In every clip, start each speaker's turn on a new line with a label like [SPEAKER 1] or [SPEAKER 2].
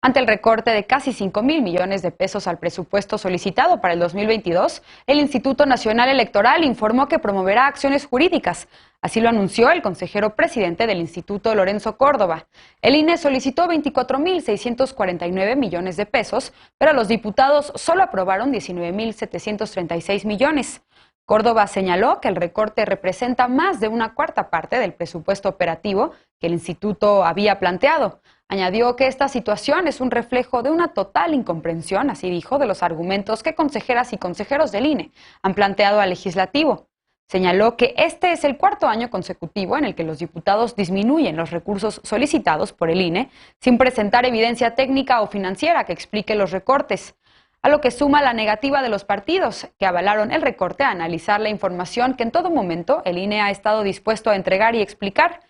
[SPEAKER 1] Ante el recorte de casi 5.000 millones de pesos al presupuesto solicitado para el 2022, el Instituto Nacional Electoral informó que promoverá acciones jurídicas. Así lo anunció el consejero presidente del Instituto, Lorenzo Córdoba. El INE solicitó 24.649 millones de pesos, pero los diputados solo aprobaron 19.736 millones. Córdoba señaló que el recorte representa más de una cuarta parte del presupuesto operativo que el instituto había planteado. Añadió que esta situación es un reflejo de una total incomprensión, así dijo, de los argumentos que consejeras y consejeros del INE han planteado al legislativo. Señaló que este es el cuarto año consecutivo en el que los diputados disminuyen los recursos solicitados por el INE sin presentar evidencia técnica o financiera que explique los recortes, a lo que suma la negativa de los partidos que avalaron el recorte a analizar la información que en todo momento el INE ha estado dispuesto a entregar y explicar.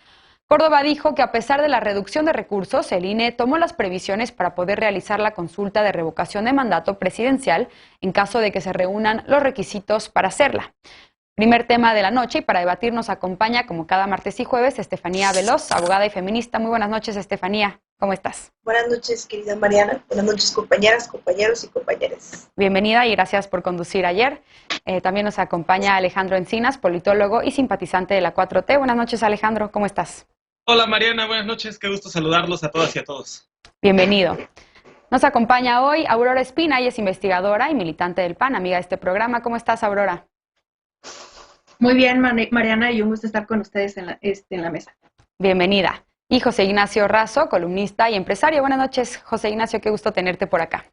[SPEAKER 1] Córdoba dijo que a pesar de la reducción de recursos, el INE tomó las previsiones para poder realizar la consulta de revocación de mandato presidencial en caso de que se reúnan los requisitos para hacerla. Primer tema de la noche, y para debatir nos acompaña, como cada martes y jueves, Estefanía Veloz, abogada y feminista. Muy buenas noches, Estefanía. ¿Cómo estás?
[SPEAKER 2] Buenas noches, querida Mariana. Buenas noches, compañeras, compañeros y compañeras.
[SPEAKER 1] Bienvenida y gracias por conducir ayer. También nos acompaña Alejandro Encinas, politólogo y simpatizante de la 4T. Buenas noches, Alejandro. ¿Cómo estás?
[SPEAKER 3] Hola Mariana, buenas noches, qué gusto saludarlos a todas y a todos.
[SPEAKER 1] Bienvenido. Nos acompaña hoy Aurora Espina, ella es investigadora y militante del PAN, amiga de este programa. ¿Cómo estás, Aurora?
[SPEAKER 4] Muy bien, Mariana, y un gusto estar con ustedes en la mesa.
[SPEAKER 1] Bienvenida. Y José Ignacio Razo, columnista y empresario. Buenas noches, José Ignacio, qué gusto tenerte por acá.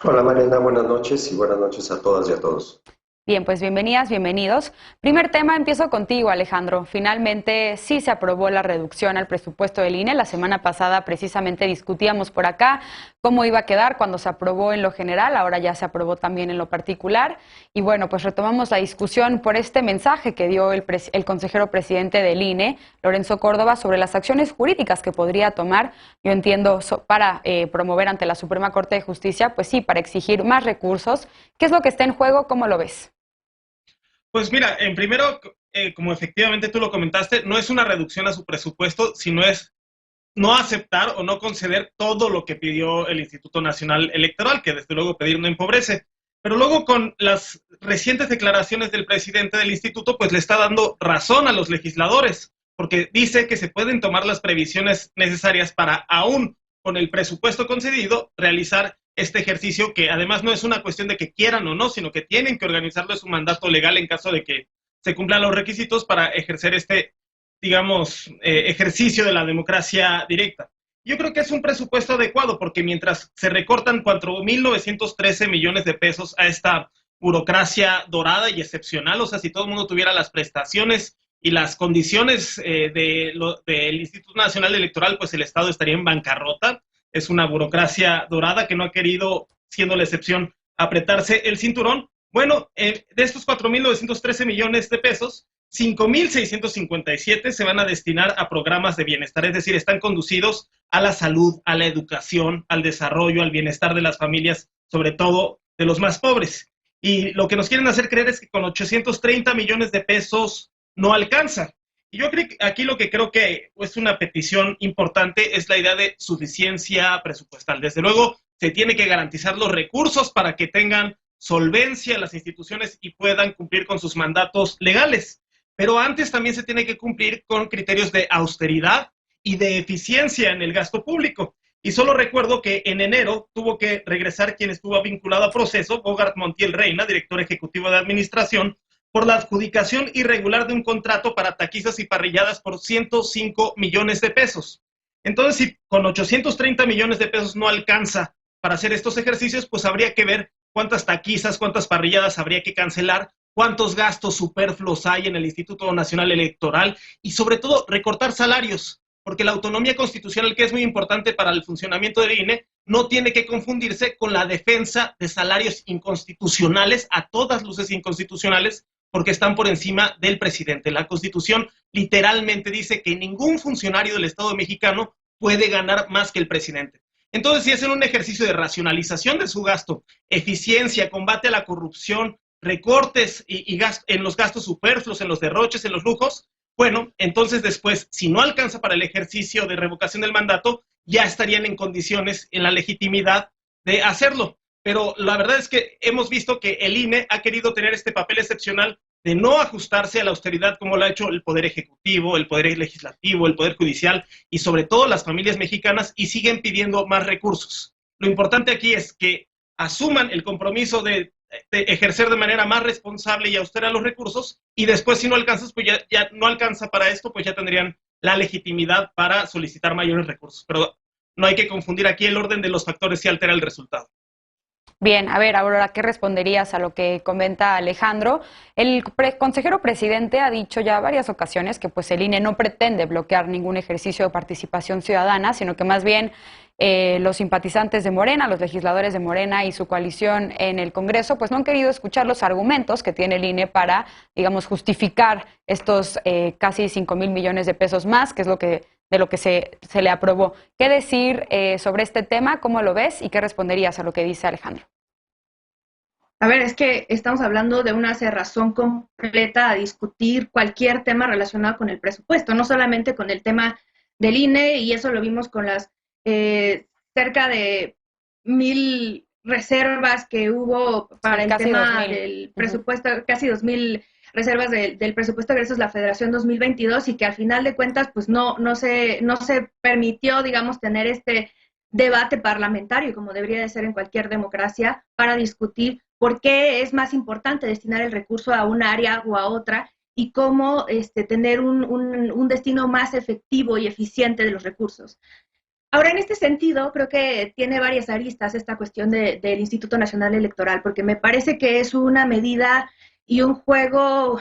[SPEAKER 5] Hola Mariana, buenas noches y buenas noches a todas y a todos.
[SPEAKER 1] Bien, pues bienvenidas, bienvenidos. Primer tema, empiezo contigo, Alejandro. Finalmente sí se aprobó la reducción al presupuesto del INE. La semana pasada precisamente discutíamos por acá cómo iba a quedar cuando se aprobó en lo general, ahora ya se aprobó también en lo particular. Y bueno, pues retomamos la discusión por este mensaje que dio el consejero presidente del INE, Lorenzo Córdoba, sobre las acciones jurídicas que podría tomar, yo entiendo, para promover ante la Suprema Corte de Justicia, pues sí, para exigir más recursos. ¿Qué es lo que está en juego? ¿Cómo lo ves?
[SPEAKER 3] Pues mira, en primero, como efectivamente tú lo comentaste, no es una reducción a su presupuesto, sino es no aceptar o no conceder todo lo que pidió el Instituto Nacional Electoral, que desde luego pedir no empobrece. Pero luego con las recientes declaraciones del presidente del instituto, pues le está dando razón a los legisladores, porque dice que se pueden tomar las previsiones necesarias para, aún con el presupuesto concedido, realizar este ejercicio, que además no es una cuestión de que quieran o no, sino que tienen que organizarlo en su mandato legal en caso de que se cumplan los requisitos para ejercer este, digamos, ejercicio de la democracia directa. Yo creo que es un presupuesto adecuado, porque mientras se recortan 4.913 millones de pesos a esta burocracia dorada y excepcional, o sea, si todo el mundo tuviera las prestaciones y las condiciones del Instituto Nacional Electoral, pues el Estado estaría en bancarrota. Es una burocracia dorada que no ha querido, siendo la excepción, apretarse el cinturón. Bueno, de estos 4.913 millones de pesos, 5.657 se van a destinar a programas de bienestar, es decir, están conducidos a la salud, a la educación, al desarrollo, al bienestar de las familias, sobre todo de los más pobres. Y lo que nos quieren hacer creer es que con 830 millones de pesos no alcanza. Y yo creo que aquí lo que creo que es una petición importante es la idea de suficiencia presupuestal. Desde luego, se tiene que garantizar los recursos para que tengan solvencia las instituciones y puedan cumplir con sus mandatos legales. Pero antes también se tiene que cumplir con criterios de austeridad y de eficiencia en el gasto público. Y solo recuerdo que en enero tuvo que regresar quien estuvo vinculado a proceso, Bogart Montiel Reina, director ejecutivo de administración, por la adjudicación irregular de un contrato para taquizas y parrilladas por 105 millones de pesos. Entonces, si con 830 millones de pesos no alcanza para hacer estos ejercicios, pues habría que ver cuántas taquizas, cuántas parrilladas habría que cancelar, cuántos gastos superfluos hay en el Instituto Nacional Electoral y sobre todo recortar salarios, porque la autonomía constitucional, que es muy importante para el funcionamiento del INE, no tiene que confundirse con la defensa de salarios inconstitucionales, a todas luces inconstitucionales, porque están por encima del presidente. La Constitución literalmente dice que ningún funcionario del Estado mexicano puede ganar más que el presidente. Entonces, si hacen un ejercicio de racionalización de su gasto, eficiencia, combate a la corrupción, recortes y en los gastos superfluos, en los derroches, en los lujos, bueno, entonces después, si no alcanza para el ejercicio de revocación del mandato, ya estarían en condiciones, en la legitimidad de hacerlo. Pero la verdad es que hemos visto que el INE ha querido tener este papel excepcional de no ajustarse a la austeridad como lo ha hecho el Poder Ejecutivo, el Poder Legislativo, el Poder Judicial y sobre todo las familias mexicanas, y siguen pidiendo más recursos. Lo importante aquí es que asuman el compromiso de ejercer de manera más responsable y austera los recursos, y después si no alcanzas, pues ya no alcanza para esto, pues ya tendrían la legitimidad para solicitar mayores recursos. Pero no hay que confundir aquí el orden de los factores si altera el resultado.
[SPEAKER 1] Bien, a ver, Aurora, ¿qué responderías a lo que comenta Alejandro? El consejero presidente ha dicho ya varias ocasiones que pues el INE no pretende bloquear ningún ejercicio de participación ciudadana, sino que más bien los simpatizantes de Morena, los legisladores de Morena y su coalición en el Congreso, pues no han querido escuchar los argumentos que tiene el INE para, digamos, justificar estos casi 5,000 millones de pesos más, que es de lo que se le aprobó. ¿Qué decir sobre este tema? ¿Cómo lo ves? ¿Y qué responderías a lo que dice Alejandro?
[SPEAKER 4] A ver, es que estamos hablando de una cerrazón completa a discutir cualquier tema relacionado con el presupuesto, no solamente con el tema del INE, y eso lo vimos con las cerca de 1,000 reservas que hubo para el tema del presupuesto, casi 2,000 reservas del presupuesto de egresos de la Federación 2022, y que al final de cuentas pues no se permitió, digamos, tener este debate parlamentario, como debería de ser en cualquier democracia, para discutir por qué es más importante destinar el recurso a un área o a otra y cómo tener un destino más efectivo y eficiente de los recursos. Ahora, en este sentido, creo que tiene varias aristas esta cuestión del Instituto Nacional Electoral, porque me parece que es una medida y un juego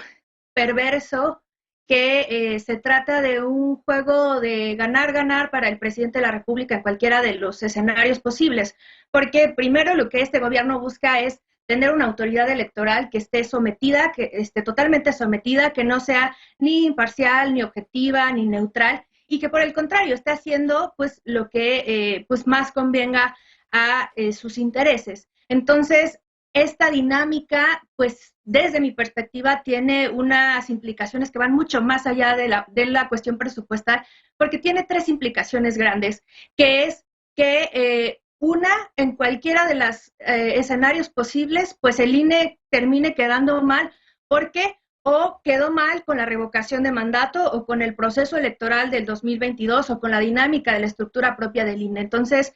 [SPEAKER 4] perverso que se trata de un juego de ganar para el presidente de la República en cualquiera de los escenarios posibles, porque primero lo que este gobierno busca es tener una autoridad electoral que esté sometida, que esté totalmente sometida, que no sea ni imparcial, ni objetiva, ni neutral, y que por el contrario esté haciendo pues lo que pues más convenga a sus intereses. Entonces, esta dinámica, pues desde mi perspectiva, tiene unas implicaciones que van mucho más allá de la cuestión presupuestal, porque tiene tres implicaciones grandes, que es que una, en cualquiera de los escenarios posibles, pues el INE termine quedando mal, porque o quedó mal con la revocación de mandato o con el proceso electoral del 2022 o con la dinámica de la estructura propia del INE. Entonces,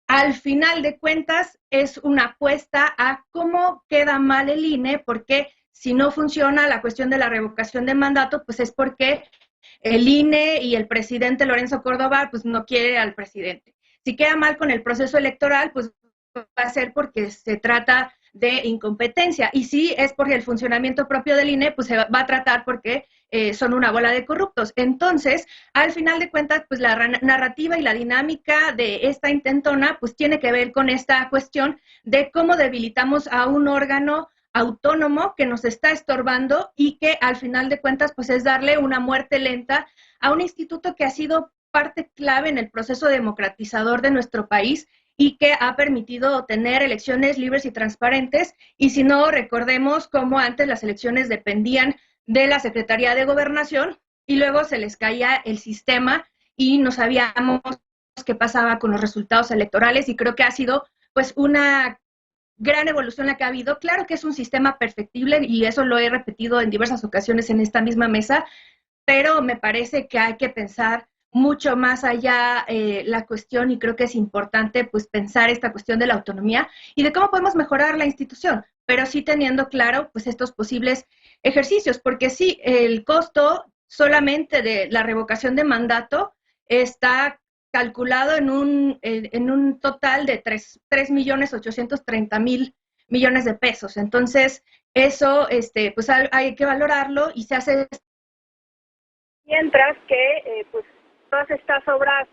[SPEAKER 4] al final de cuentas, es una apuesta a cómo queda mal el INE, porque si no funciona la cuestión de la revocación de mandato, pues es porque el INE y el presidente Lorenzo Córdoba pues no quiere al presidente. Si queda mal con el proceso electoral, pues va a ser porque se trata de incompetencia. Y si es por el funcionamiento propio del INE, pues se va a tratar porque son una bola de corruptos. Entonces, al final de cuentas, pues la narrativa y la dinámica de esta intentona, pues tiene que ver con esta cuestión de cómo debilitamos a un órgano autónomo que nos está estorbando y que al final de cuentas, pues es darle una muerte lenta a un instituto que ha sido parte clave en el proceso democratizador de nuestro país y que ha permitido tener elecciones libres y transparentes. Y si no, recordemos cómo antes las elecciones dependían de la Secretaría de Gobernación y luego se les caía el sistema y no sabíamos qué pasaba con los resultados electorales, y creo que ha sido pues una gran evolución la que ha habido. Claro que es un sistema perfectible y eso lo he repetido en diversas ocasiones en esta misma mesa, pero me parece que hay que pensar mucho más allá la cuestión, y creo que es importante pues pensar esta cuestión de la autonomía y de cómo podemos mejorar la institución, pero sí teniendo claro pues estos posibles ejercicios, porque sí, el costo solamente de la revocación de mandato está calculado en un total de 3,830,000 millones de pesos. Entonces, eso pues hay que valorarlo y se hace mientras que pues todas estas obras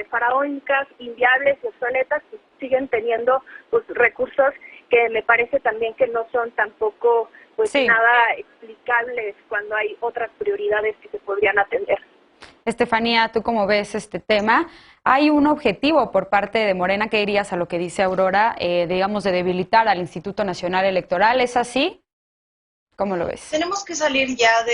[SPEAKER 4] faraónicas, inviables y obsoletas pues, siguen teniendo pues, recursos que me parece también que no son tampoco pues nada explicables cuando hay otras prioridades que se podrían atender.
[SPEAKER 1] Estefanía, ¿tú cómo ves este tema? Hay un objetivo por parte de Morena. ¿Qué dirías a lo que dice Aurora, digamos, de debilitar al Instituto Nacional Electoral? ¿Es así? ¿Cómo lo ves?
[SPEAKER 2] Tenemos que salir ya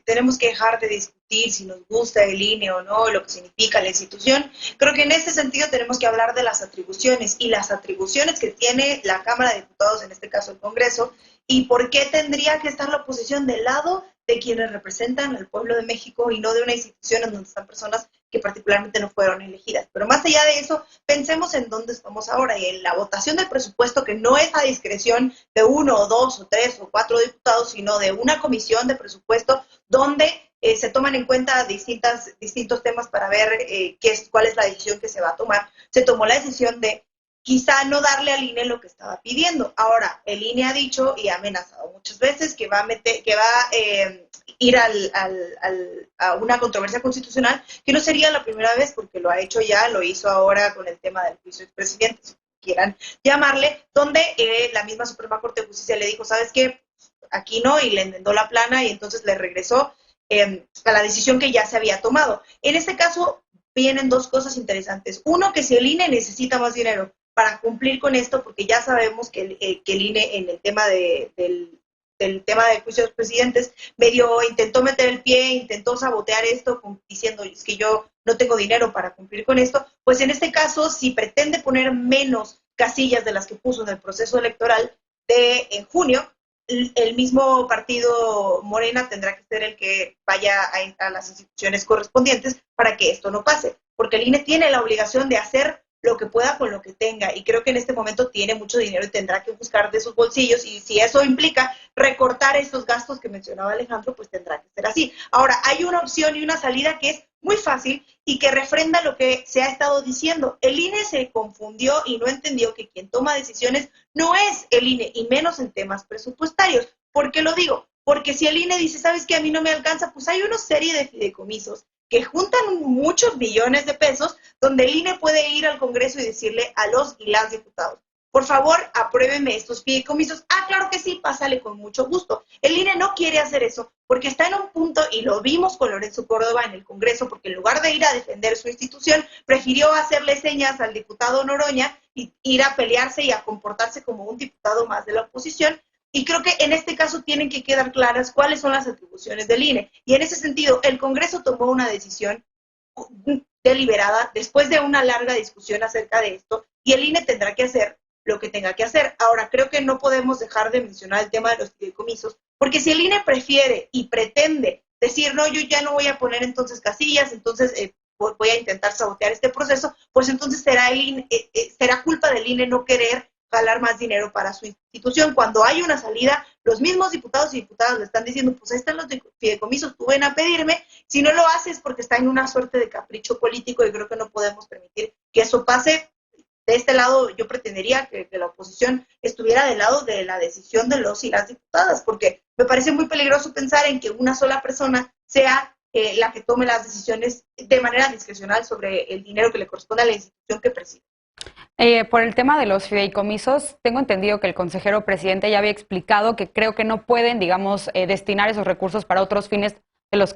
[SPEAKER 2] tenemos que dejar de discutir si nos gusta el INE o no, lo que significa la institución. Creo que en ese sentido tenemos que hablar de las atribuciones y las atribuciones que tiene la Cámara de Diputados, en este caso el Congreso, y por qué tendría que estar la oposición del lado de quienes representan al pueblo de México y no de una institución en donde están personas que particularmente no fueron elegidas. Pero más allá de eso, pensemos en dónde estamos ahora y en la votación del presupuesto, que no es a discreción de 1 o 2 o 3 o 4 diputados, sino de una comisión de presupuesto donde se toman en cuenta distintos temas para ver cuál es la decisión que se va a tomar. Se tomó la decisión de quizá no darle al INE lo que estaba pidiendo. Ahora, el INE ha dicho y ha amenazado muchas veces que va a ir a una controversia constitucional, que no sería la primera vez, porque lo ha hecho ya, lo hizo ahora con el tema del juicio del presidente, si quieran llamarle, donde la misma Suprema Corte de Justicia le dijo, ¿sabes qué? Aquí no, y le enmendó la plana y entonces le regresó a la decisión que ya se había tomado. En este caso, vienen dos cosas interesantes. Uno, que si el INE necesita más dinero para cumplir con esto, porque ya sabemos que el INE en el tema del tema del juicio de los presidentes intentó meter el pie, intentó sabotear esto diciendo es que yo no tengo dinero para cumplir con esto, pues en este caso, si pretende poner menos casillas de las que puso en el proceso electoral en junio, el mismo partido Morena tendrá que ser el que vaya a las instituciones correspondientes para que esto no pase, porque el INE tiene la obligación de hacer lo que pueda con lo que tenga, y creo que en este momento tiene mucho dinero y tendrá que buscar de sus bolsillos, y si eso implica recortar estos gastos que mencionaba Alejandro, pues tendrá que ser así. Ahora, hay una opción y una salida que es muy fácil y que refrenda lo que se ha estado diciendo. El INE se confundió y no entendió que quien toma decisiones no es el INE, y menos en temas presupuestarios. ¿Por qué lo digo? Porque si el INE dice, ¿sabes qué? A mí no me alcanza, pues hay una serie de fideicomisos que juntan muchos millones de pesos, donde el INE puede ir al Congreso y decirle a los y las diputados, por favor, apruébeme estos fideicomisos. Ah, claro que sí, pásale con mucho gusto. El INE no quiere hacer eso porque está en un punto, y lo vimos con Lorenzo Córdoba en el Congreso, porque en lugar de ir a defender su institución, prefirió hacerle señas al diputado Noroña y ir a pelearse y a comportarse como un diputado más de la oposición. Y creo que en este caso tienen que quedar claras cuáles son las atribuciones del INE. Y en ese sentido, el Congreso tomó una decisión deliberada después de una larga discusión acerca de esto, y el INE tendrá que hacer lo que tenga que hacer. Ahora, creo que no podemos dejar de mencionar el tema de los fideicomisos, porque si el INE prefiere y pretende decir, no, yo ya no voy a poner entonces casillas, entonces voy a intentar sabotear este proceso, pues entonces será culpa del INE no querer jalar más dinero para su institución. Cuando hay una salida, los mismos diputados y diputadas le están diciendo, pues ahí están los fideicomisos, tú ven a pedirme. Si no lo haces porque está en una suerte de capricho político, y creo que no podemos permitir que eso pase. De este lado, yo pretendería que la oposición estuviera del lado de la decisión de los y las diputadas, porque me parece muy peligroso pensar en que una sola persona sea la que tome las decisiones de manera discrecional sobre el dinero que le corresponde a la institución que preside.
[SPEAKER 1] Por el tema de los fideicomisos, tengo entendido que el consejero presidente ya había explicado que creo que no pueden, digamos, destinar esos recursos para otros fines de los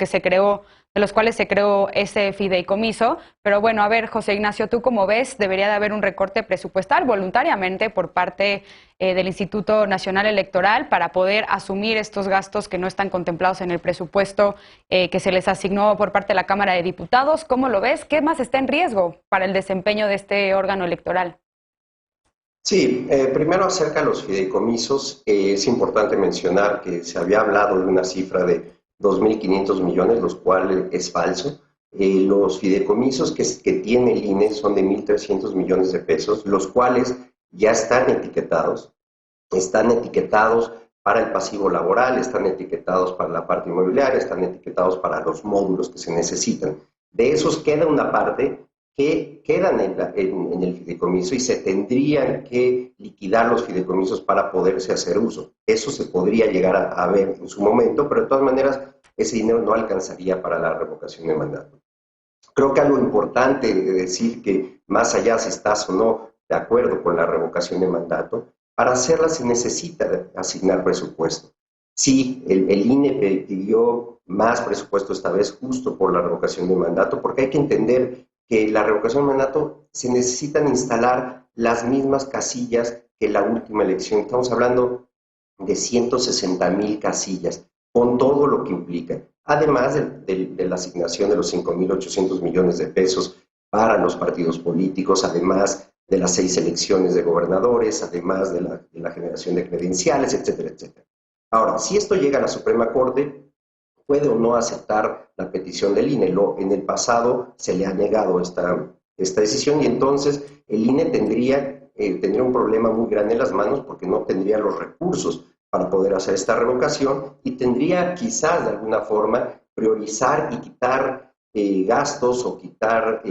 [SPEAKER 1] cuales se creó ese fideicomiso. Pero bueno, a ver, José Ignacio, ¿tú cómo ves? ¿Debería de haber un recorte presupuestal voluntariamente por parte del Instituto Nacional Electoral para poder asumir estos gastos que no están contemplados en el presupuesto que se les asignó por parte de la Cámara de Diputados? ¿Cómo lo ves? ¿Qué más está en riesgo para el desempeño de este órgano electoral?
[SPEAKER 5] Sí, primero acerca de los fideicomisos, es importante mencionar que se había hablado de una cifra de 2.500 millones, los cuales es falso. Los fideicomisos que tiene el INE son de 1.300 millones de pesos, los cuales ya están etiquetados para el pasivo laboral, están etiquetados para la parte inmobiliaria, están etiquetados para los módulos que se necesitan. De esos queda una parte que quedan en el fideicomiso y se tendrían que liquidar los fideicomisos para poderse hacer uso. Eso se podría llegar a ver en su momento, pero de todas maneras ese dinero no alcanzaría para la revocación de mandato. Creo que algo importante de decir que más allá si estás o no de acuerdo con la revocación de mandato, para hacerla se necesita asignar presupuesto. Sí, el INE pidió más presupuesto esta vez justo por la revocación de mandato, porque hay que entender que la revocación de mandato se necesitan instalar las mismas casillas que la última elección. Estamos hablando de 160,000 casillas, con todo lo que implica, además de la asignación de los 5.800 millones de pesos para los partidos políticos, además de las 6 elecciones de gobernadores, además de la generación de credenciales, etcétera, etcétera. Ahora, si esto llega a la Suprema Corte, puede o no aceptar la petición del INE. En el pasado se le ha negado esta decisión y entonces el INE tendría un problema muy grande en las manos porque no tendría los recursos para poder hacer esta revocación y tendría quizás de alguna forma priorizar y quitar gastos o quitar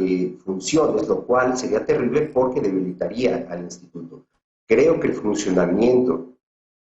[SPEAKER 5] funciones, lo cual sería terrible porque debilitaría al instituto. Creo que el funcionamiento,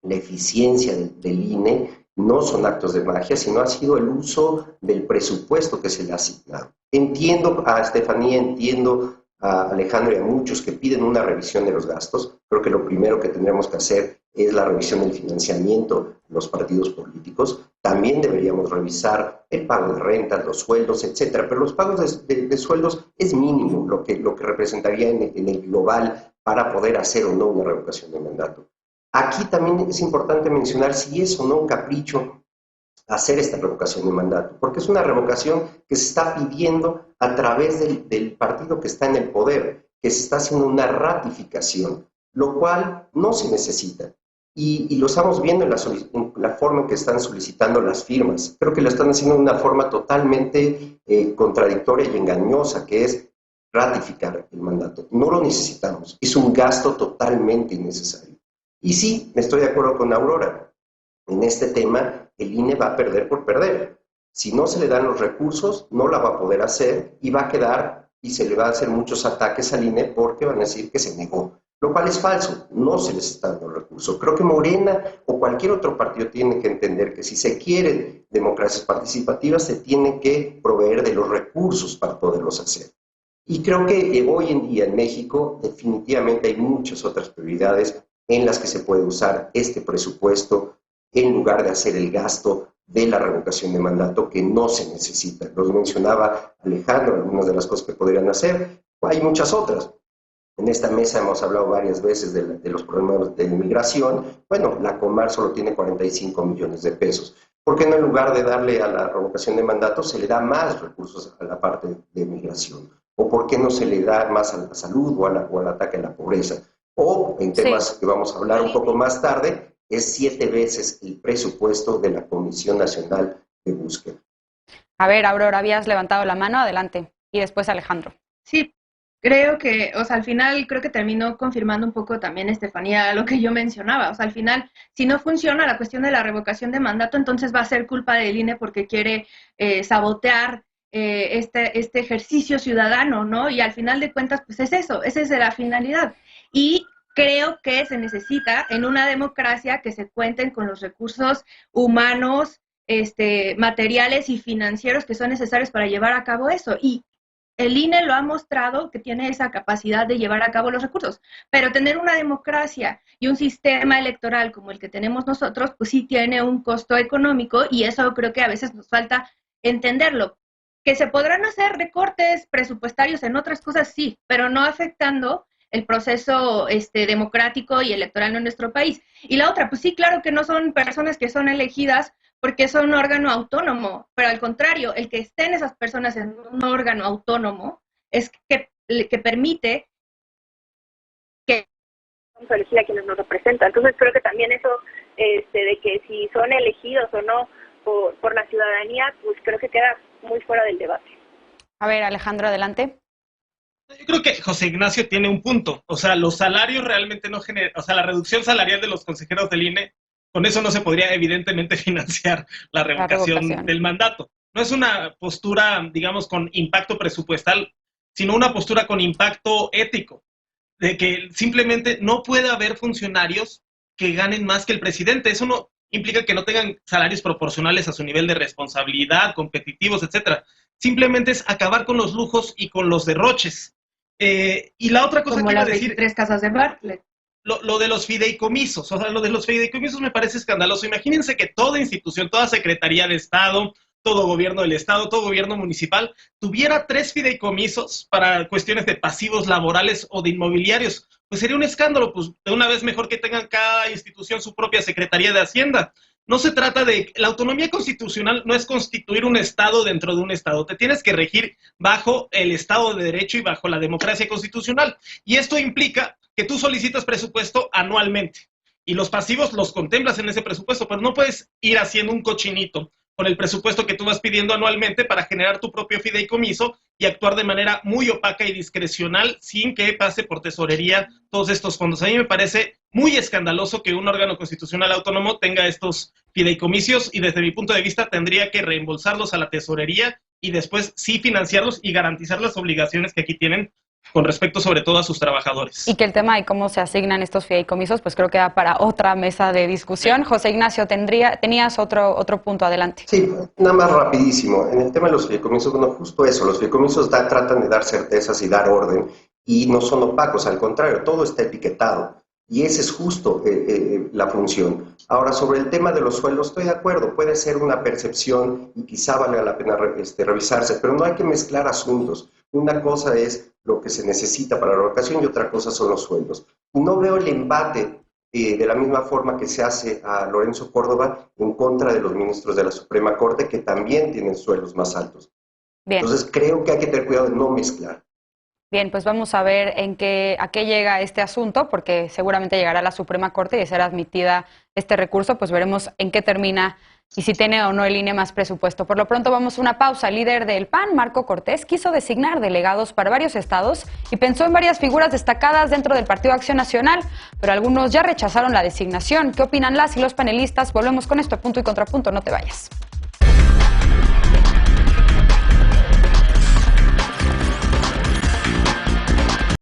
[SPEAKER 5] la eficiencia del INE no son actos de magia, sino ha sido el uso del presupuesto que se le ha asignado. Entiendo a Estefanía, entiendo a Alejandro y a muchos que piden una revisión de los gastos. Creo que lo primero que tendríamos que hacer es la revisión del financiamiento de los partidos políticos. También deberíamos revisar el pago de rentas, los sueldos, etcétera. Pero los pagos de sueldos es mínimo lo que representaría en el global para poder hacer o no una revocación de mandato. Aquí también es importante mencionar si es o no un capricho hacer esta revocación de mandato, porque es una revocación que se está pidiendo a través del partido que está en el poder, que se está haciendo una ratificación, lo cual no se necesita. Y lo estamos viendo en la forma en que están solicitando las firmas. Creo que lo están haciendo de una forma totalmente contradictoria y engañosa, que es ratificar el mandato. No lo necesitamos, es un gasto totalmente innecesario. Y sí, me estoy de acuerdo con Aurora. En este tema, el INE va a perder por perder. Si no se le dan los recursos, no la va a poder hacer y va a quedar y se le va a hacer muchos ataques al INE porque van a decir que se negó, lo cual es falso. No se les están dando recursos. Creo que Morena o cualquier otro partido tiene que entender que si se quieren democracias participativas, se tiene que proveer de los recursos para poderlos hacer. Y creo que hoy en día en México definitivamente hay muchas otras prioridades en las que se puede usar este presupuesto en lugar de hacer el gasto de la revocación de mandato que no se necesita. Los mencionaba Alejandro, algunas de las cosas que podrían hacer. Hay muchas otras. En esta mesa hemos hablado varias veces de los problemas de inmigración. Bueno, la Comar solo tiene 45 millones de pesos. ¿Por qué no en lugar de darle a la revocación de mandato se le da más recursos a la parte de migración? ¿O por qué no se le da más a la salud o al ataque a la pobreza? O en temas que vamos a hablar un poco más tarde, es 7 veces el presupuesto de la Comisión Nacional de Búsqueda.
[SPEAKER 1] A ver, Aurora, habías levantado la mano, adelante. Y después Alejandro.
[SPEAKER 4] Sí, creo que, al final creo que terminó confirmando un poco también Estefanía lo que yo mencionaba. Al final, si no funciona la cuestión de la revocación de mandato, entonces va a ser culpa del INE porque quiere sabotear este ejercicio ciudadano, ¿no? Y al final de cuentas, pues es eso, esa es la finalidad. Y creo que se necesita en una democracia que se cuenten con los recursos humanos, materiales y financieros que son necesarios para llevar a cabo eso. Y el INE lo ha mostrado que tiene esa capacidad de llevar a cabo los recursos. Pero tener una democracia y un sistema electoral como el que tenemos nosotros, pues sí tiene un costo económico y eso creo que a veces nos falta entenderlo. Que se podrán hacer recortes presupuestarios en otras cosas, sí, pero no afectando el proceso democrático y electoral en nuestro país. Y la otra, pues sí, claro que no son personas que son elegidas porque son un órgano autónomo, pero al contrario, el que estén esas personas en un órgano autónomo es que permite que
[SPEAKER 6] vamos a elegir a quienes nos representan. Entonces creo que también eso de que si son elegidos o no por la ciudadanía, pues creo que queda muy fuera del debate.
[SPEAKER 1] A ver, Alejandro, adelante.
[SPEAKER 3] Yo creo que José Ignacio tiene un punto. O sea, los salarios realmente no generan, o sea, la reducción salarial de los consejeros del INE, con eso no se podría evidentemente financiar la revocación del mandato. No es una postura, digamos, con impacto presupuestal, sino una postura con impacto ético, de que simplemente no puede haber funcionarios que ganen más que el presidente. Eso no implica que no tengan salarios proporcionales a su nivel de responsabilidad, competitivos, etcétera. Simplemente es acabar con los lujos y con los derroches. Y la otra cosa
[SPEAKER 4] como
[SPEAKER 3] que iba a
[SPEAKER 4] las
[SPEAKER 3] decir...
[SPEAKER 4] 23 casas de Bartlett.
[SPEAKER 3] Lo de los fideicomisos, o sea, lo de los fideicomisos me parece escandaloso. Imagínense que toda institución, toda Secretaría de Estado, todo gobierno del Estado, todo gobierno municipal, tuviera 3 fideicomisos para cuestiones de pasivos laborales o de inmobiliarios. pues sería un escándalo. Pues de una vez mejor que tengan cada institución su propia Secretaría de Hacienda. No se trata de... La autonomía constitucional no es constituir un Estado dentro de un Estado. Te tienes que regir bajo el Estado de Derecho y bajo la democracia constitucional. Y esto implica que tú solicitas presupuesto anualmente. Y los pasivos los contemplas en ese presupuesto, pero no puedes ir haciendo un cochinito con el presupuesto que tú vas pidiendo anualmente para generar tu propio fideicomiso y actuar de manera muy opaca y discrecional sin que pase por tesorería todos estos fondos. A mí me parece muy escandaloso que un órgano constitucional autónomo tenga estos fideicomisos y desde mi punto de vista tendría que reembolsarlos a la tesorería y después sí financiarlos y garantizar las obligaciones que aquí tienen con respecto sobre todo a sus trabajadores.
[SPEAKER 1] Y que el tema de cómo se asignan estos fideicomisos, pues creo que da para otra mesa de discusión. Sí. José Ignacio, tenías otro punto, adelante.
[SPEAKER 5] Sí, nada más rapidísimo. En el tema de los fideicomisos, bueno, justo eso, los fideicomisos tratan de dar certezas y dar orden, y no son opacos, al contrario, todo está etiquetado. Y esa es justo la función. Ahora, sobre el tema de los sueldos, estoy de acuerdo, puede ser una percepción y quizá valga la pena revisarse, pero no hay que mezclar asuntos. Una cosa es lo que se necesita para la educación y otra cosa son los sueldos. No veo el embate de la misma forma que se hace a Lorenzo Córdoba en contra de los ministros de la Suprema Corte, que también tienen sueldos más altos. Bien. Entonces, creo que hay que tener cuidado de no mezclar.
[SPEAKER 1] Bien, pues vamos a ver a qué llega este asunto, porque seguramente llegará a la Suprema Corte y de ser admitida este recurso, pues veremos en qué termina y si tiene o no el INE más presupuesto. Por lo pronto vamos a una pausa. El líder del PAN, Marco Cortés, quiso designar delegados para varios estados y pensó en varias figuras destacadas dentro del Partido Acción Nacional, pero algunos ya rechazaron la designación. ¿Qué opinan las y los panelistas? Volvemos con esto a Punto y Contrapunto, no te vayas.